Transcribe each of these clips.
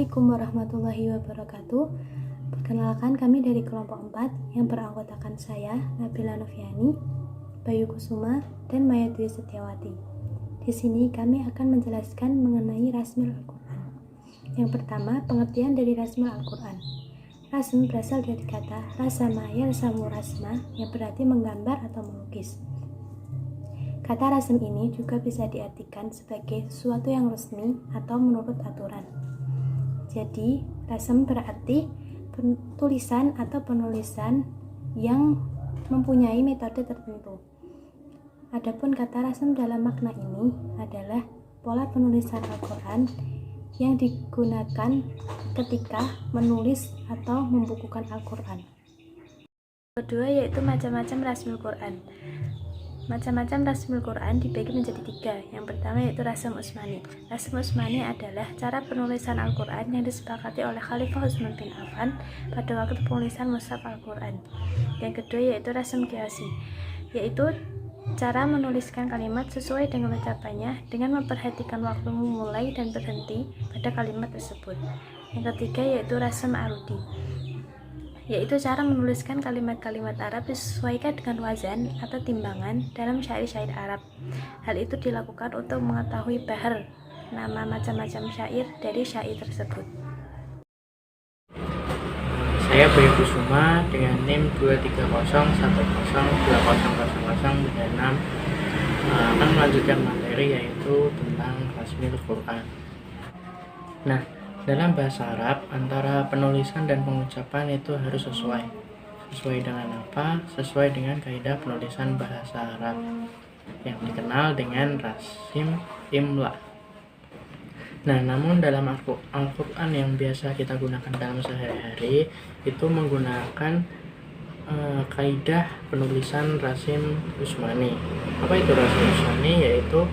Assalamualaikum warahmatullahi wabarakatuh. Perkenalkan, kami dari kelompok 4 yang beranggotakan saya, Nabila Noviani, Bayu Kusuma, dan Maya Dwi Setiawati. Di sini kami akan menjelaskan mengenai rasmil Al-Quran. Yang pertama, pengertian dari rasmil Al-Quran. Rasm berasal dari kata rasama yalsamu rasma, yang berarti menggambar atau melukis. Kata rasm ini juga bisa diartikan sebagai sesuatu yang resmi atau menurut aturan. Jadi, rasm berarti tulisan atau penulisan yang mempunyai metode tertentu. Adapun kata rasm dalam makna ini adalah pola penulisan Al-Quran yang digunakan ketika menulis atau membukukan Al-Quran. Kedua yaitu macam-macam rasmil Quran. Macam-macam rasmul Quran dibagi menjadi 3. Yang pertama yaitu rasm Utsmani. Rasm Utsmani adalah cara penulisan Al-Quran yang disepakati oleh Khalifah Utsman bin Affan pada waktu penulisan mushaf Al-Quran. Yang kedua yaitu rasm Qiyasi, yaitu cara menuliskan kalimat sesuai dengan ucapannya dengan memperhatikan waktu memulai dan berhenti pada kalimat tersebut. Yang ketiga yaitu rasm Arudi, yaitu cara menuliskan kalimat-kalimat Arab disesuaikan dengan wazan atau timbangan dalam syair-syair Arab. Hal itu dilakukan untuk mengetahui bahar, nama macam-macam syair dari syair tersebut. Saya Bayu Kusuma dengan NIM 23010200006 akan melanjutkan materi yaitu tentang rasmil Quran. Nah, dalam bahasa Arab, antara penulisan dan pengucapan itu harus sesuai. Sesuai dengan apa? Sesuai dengan kaidah penulisan bahasa Arab yang dikenal dengan rasim imla. Nah, namun dalam Al-Quran yang biasa kita gunakan dalam sehari-hari itu menggunakan kaidah penulisan rasim Utsmani. Apa itu rasim Utsmani? Yaitu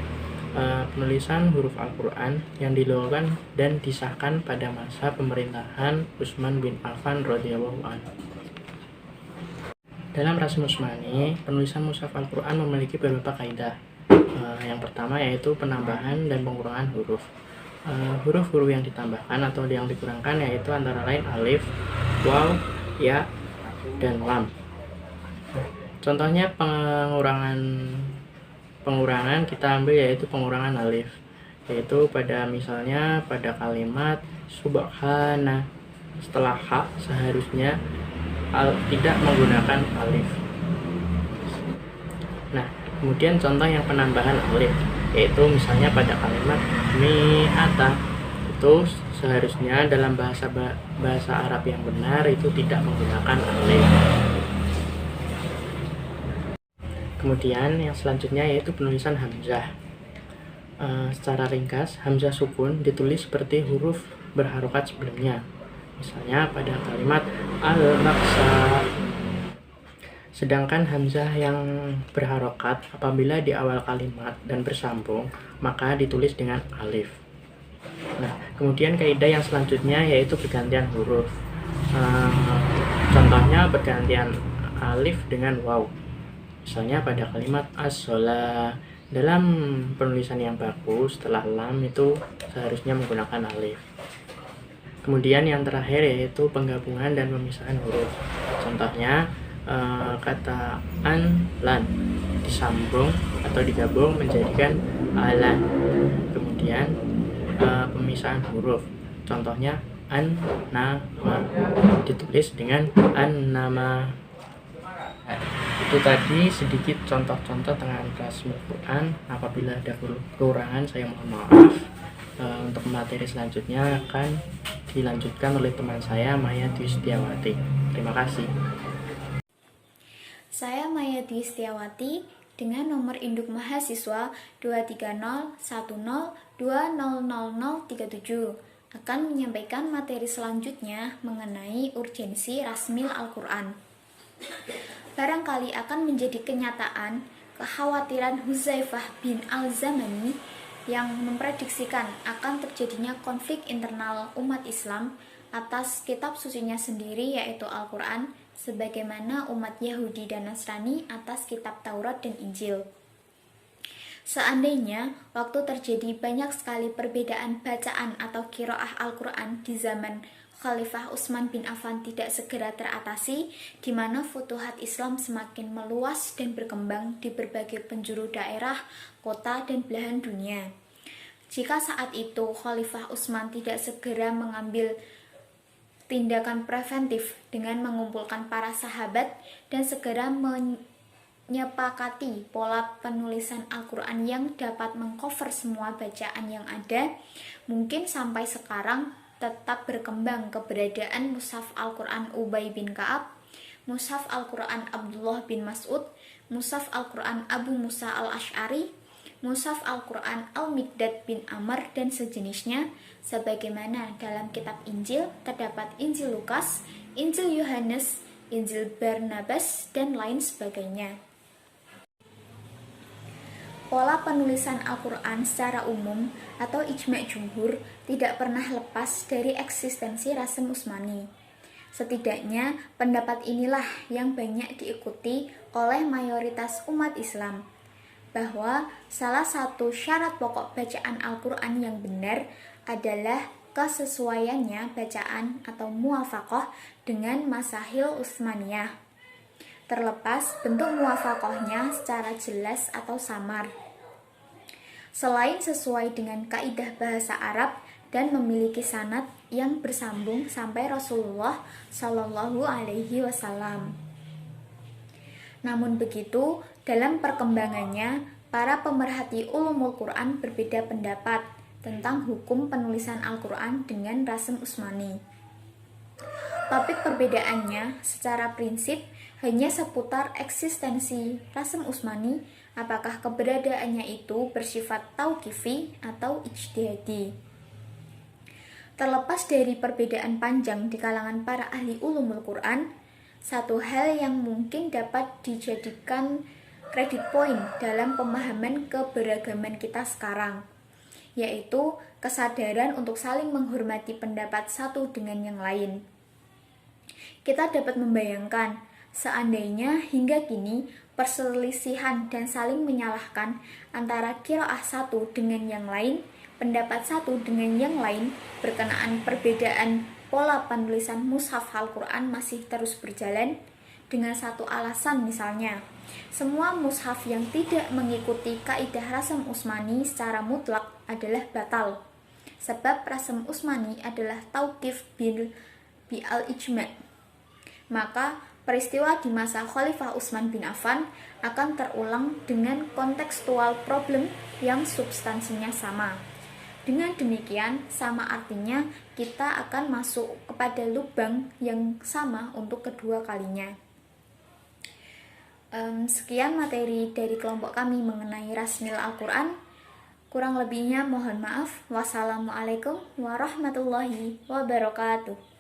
penulisan huruf Al-Quran yang dilakukan dan disahkan pada masa pemerintahan Utsman bin Affan radhiyallahu anhu. Dalam rasm Utsmani, penulisan mushaf Al-Quran memiliki beberapa kaidah. Yang pertama yaitu penambahan dan pengurangan huruf. Huruf-huruf yang ditambahkan atau yang dikurangkan yaitu antara lain alif, waw, ya, dan lam. Contohnya pengurangan kita ambil yaitu pengurangan alif, yaitu misalnya pada kalimat subhana, setelah ha seharusnya tidak menggunakan alif. Nah, kemudian contoh yang penambahan alif yaitu misalnya pada kalimat mi'ata, itu seharusnya dalam bahasa Arab yang benar itu tidak menggunakan alif. Kemudian yang selanjutnya yaitu penulisan hamzah. Secara ringkas, hamzah sukun ditulis seperti huruf berharokat sebelumnya. Misalnya pada kalimat al-maqsa. Sedangkan hamzah yang berharokat apabila di awal kalimat dan bersambung, maka ditulis dengan alif. Nah, kemudian kaidah yang selanjutnya yaitu pergantian huruf. Contohnya pergantian alif dengan waw. Misalnya pada kalimat as-sholah, dalam penulisan yang bagus setelah lam itu seharusnya menggunakan alif. Kemudian yang terakhir yaitu penggabungan dan pemisahan huruf. Contohnya kata an, lan disambung atau digabung menjadikan alan. Kemudian pemisahan huruf. Contohnya an, nama ditulis dengan an, nama. Itu tadi sedikit contoh-contoh tentang rasmul Quran. Apabila ada kekurangan saya mohon maaf. Untuk materi selanjutnya akan dilanjutkan oleh teman saya Maya Dwi Setiawati. Terima kasih. Saya Maya Dwi Setiawati dengan nomor induk mahasiswa 23010200037 akan menyampaikan materi selanjutnya mengenai urgensi rasmil Al-Quran. Barangkali akan menjadi kenyataan kekhawatiran Hudzaifah bin Al-Zamani yang memprediksikan akan terjadinya konflik internal umat Islam atas kitab sucinya sendiri yaitu Al-Quran, sebagaimana umat Yahudi dan Nasrani atas kitab Taurat dan Injil. Seandainya waktu terjadi banyak sekali perbedaan bacaan atau qiraah Al-Quran di zaman Khalifah Utsman bin Affan tidak segera teratasi, di mana futuhat Islam semakin meluas dan berkembang di berbagai penjuru daerah, kota, dan belahan dunia. Jika saat itu Khalifah Utsman tidak segera mengambil tindakan preventif dengan mengumpulkan para sahabat dan segera menyepakati pola penulisan Al-Quran yang dapat mengcover semua bacaan yang ada, mungkin sampai sekarang tetap berkembang keberadaan Mushaf Al-Quran Ubay bin Ka'ab, Mushaf Al-Quran Abdullah bin Mas'ud, Mushaf Al-Quran Abu Musa al-Ash'ari, Mushaf Al-Quran Al-Miqdad bin Amr dan sejenisnya, sebagaimana dalam kitab Injil terdapat Injil Lukas, Injil Yohanes, Injil Barnabas, dan lain sebagainya. Pola penulisan Al-Quran secara umum atau ijma' jumhur tidak pernah lepas dari eksistensi Rasm Utsmani. Setidaknya pendapat inilah yang banyak diikuti oleh mayoritas umat Islam, bahwa salah satu syarat pokok bacaan Al-Quran yang benar adalah kesesuaiannya bacaan atau muwafaqah dengan masahil Utsmaniyah, terlepas bentuk muwafaqahnya secara jelas atau samar. Selain sesuai dengan kaidah bahasa Arab dan memiliki sanad yang bersambung sampai Rasulullah Shallallahu Alaihi Wasallam. Namun begitu, dalam perkembangannya, para pemerhati ulumul Quran berbeda pendapat tentang hukum penulisan Al-Quran dengan Rasm Utsmani. Topik perbedaannya secara prinsip hanya seputar eksistensi Rasm Utsmani, apakah keberadaannya itu bersifat tauqifi atau ijtihadi. Terlepas dari perbedaan panjang di kalangan para ahli ulumul Quran, satu hal yang mungkin dapat dijadikan credit point dalam pemahaman keberagaman kita sekarang, yaitu kesadaran untuk saling menghormati pendapat satu dengan yang lain. Kita dapat membayangkan, seandainya hingga kini perselisihan dan saling menyalahkan antara qiraah satu dengan yang lain, pendapat satu dengan yang lain berkenaan perbedaan pola penulisan mushaf Al-Quran masih terus berjalan dengan satu alasan, misalnya semua mushaf yang tidak mengikuti kaidah Rasm Utsmani secara mutlak adalah batal, sebab Rasm Utsmani adalah tauqif bi al-ijma'. Maka peristiwa di masa Khalifah Utsman bin Affan akan terulang dengan kontekstual problem yang substansinya sama. Dengan demikian, sama artinya kita akan masuk kepada lubang yang sama untuk kedua kalinya. Sekian materi dari kelompok kami mengenai Rasmil Al-Quran. Kurang lebihnya mohon maaf. Wassalamualaikum warahmatullahi wabarakatuh.